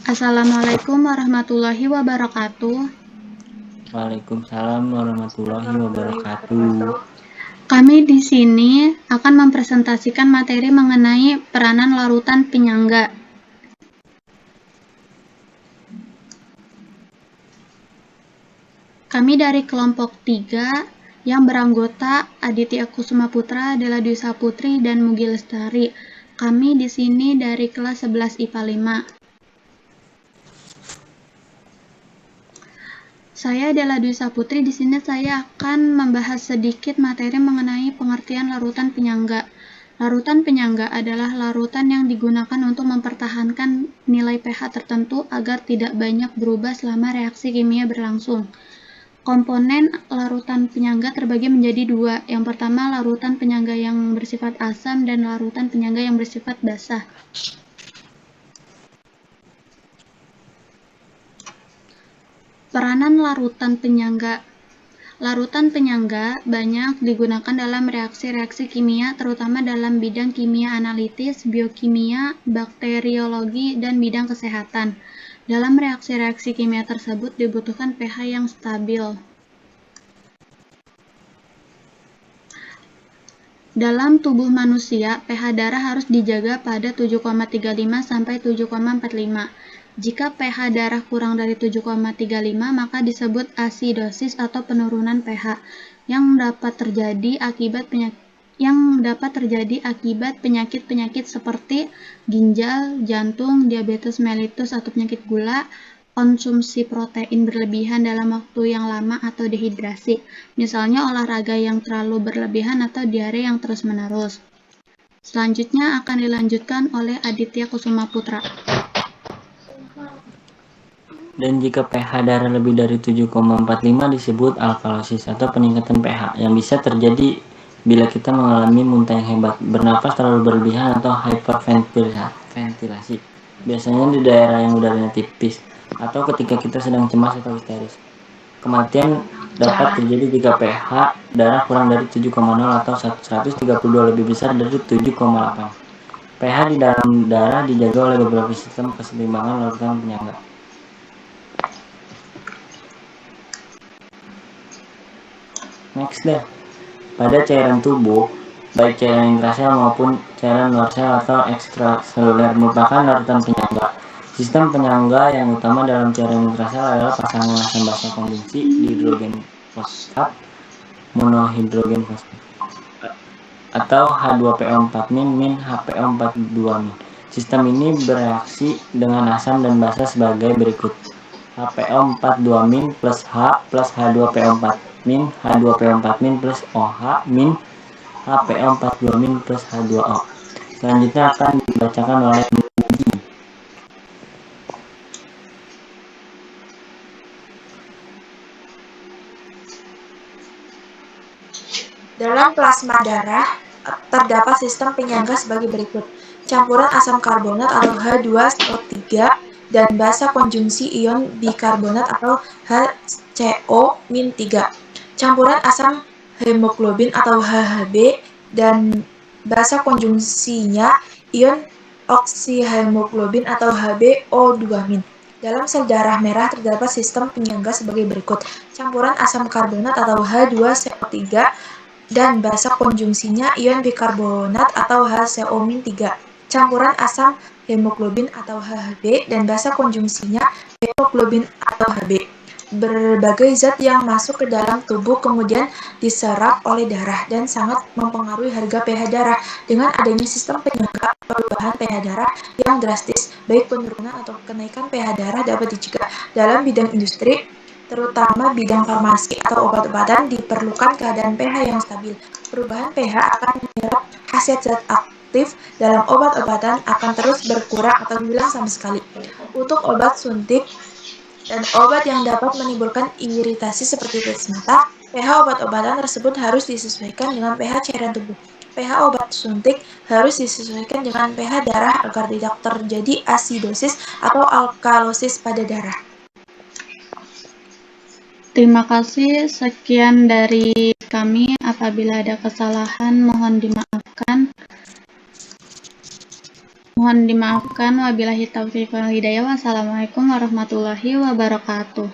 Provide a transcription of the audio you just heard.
Assalamualaikum warahmatullahi wabarakatuh. Waalaikumsalam warahmatullahi wabarakatuh. Kami di sini akan mempresentasikan materi mengenai peranan larutan penyangga. Kami dari kelompok 3 yang beranggota Aditya Kusuma Putra, Della Dwi Saputri, dan Mugi Lestari. Kami di sini dari kelas 11 IPA 5. Saya Della Dwi Saputri. Di sini saya akan membahas sedikit materi mengenai pengertian larutan penyangga. Larutan penyangga adalah larutan yang digunakan untuk mempertahankan nilai pH tertentu agar tidak banyak berubah selama reaksi kimia berlangsung. Komponen larutan penyangga terbagi menjadi dua. Yang pertama, larutan penyangga yang bersifat asam dan larutan penyangga yang bersifat basah. Peranan larutan penyangga. Larutan penyangga banyak digunakan dalam reaksi-reaksi kimia, terutama dalam bidang kimia analitis, biokimia, bakteriologi, dan bidang kesehatan. Dalam reaksi-reaksi kimia tersebut dibutuhkan pH yang stabil. Dalam tubuh manusia, pH darah harus dijaga pada 7,35 sampai 7,45. Jika pH darah kurang dari 7,35, maka disebut asidosis atau penurunan pH yang dapat terjadi akibat penyakit-penyakit seperti ginjal, jantung, diabetes mellitus atau penyakit gula, konsumsi protein berlebihan dalam waktu yang lama atau dehidrasi, misalnya olahraga yang terlalu berlebihan atau diare yang terus-menerus. Selanjutnya akan dilanjutkan oleh Aditya Kusuma Putra. Dan jika pH darah lebih dari 7,45 disebut alkalosis atau peningkatan pH yang bisa terjadi bila kita mengalami muntah yang hebat, bernapas terlalu berlebihan atau hyperventilasi. Biasanya di daerah yang udaranya tipis atau ketika kita sedang cemas atau histeris. Kematian dapat terjadi jika pH darah kurang dari 7,0 atau 132 lebih besar dari 7,8. pH di dalam darah dijaga oleh beberapa sistem keseimbangan larutan penyangga. Next deh. Pada cairan tubuh, baik cairan intrasel maupun cairan luar sel atau ekstraseluler merupakan larutan penyangga. Sistem penyangga yang utama dalam cairan intrasel adalah pasangan asam basa konjungsi dihidrogen fosfat monohidrogen fosfat atau H2PO4- HPO42-. Sistem ini bereaksi dengan asam dan basa sebagai berikut: HPO42- plus H plus H2PO4- H2PO4- plus OH- HPO42- plus H2O. Selanjutnya akan dibacakan oleh Mugi. Dalam plasma darah terdapat sistem penyangga sebagai berikut: campuran asam karbonat atau H2SO3 dan basa konjungsi ion bikarbonat atau HCO-3, campuran asam hemoglobin atau HHB dan basa konjungsinya ion oksihemoglobin atau HbO2-. Dalam sel darah merah terdapat sistem penyangga sebagai berikut: campuran asam karbonat atau H2CO3 dan basa konjungsinya ion bikarbonat atau HCO-3, campuran asam hemoglobin atau HHB dan basa konjungsinya hemoglobin atau Hb. Berbagai zat yang masuk ke dalam tubuh kemudian diserap oleh darah dan sangat mempengaruhi harga pH darah. Dengan adanya sistem penyangga, perubahan pH darah yang drastis, baik penurunan atau kenaikan pH darah dapat dicegah. Dalam bidang industri, terutama bidang farmasi atau obat-obatan, diperlukan keadaan pH yang stabil. Perubahan pH akan menyerap khasiat zat aktif dalam obat-obatan akan terus berkurang atau hilang sama sekali. Untuk obat suntik dan obat yang dapat menimbulkan iritasi seperti tetes mata, pH obat-obatan tersebut harus disesuaikan dengan pH cairan tubuh. pH obat suntik harus disesuaikan dengan pH darah agar tidak terjadi asidosis atau alkalosis pada darah. Terima kasih, sekian dari kami. Apabila ada kesalahan mohon dimaafkan. Mohon dimaafkan. Wabillahi taufiq wal hidayah. Wassalamualaikum warahmatullahi wabarakatuh.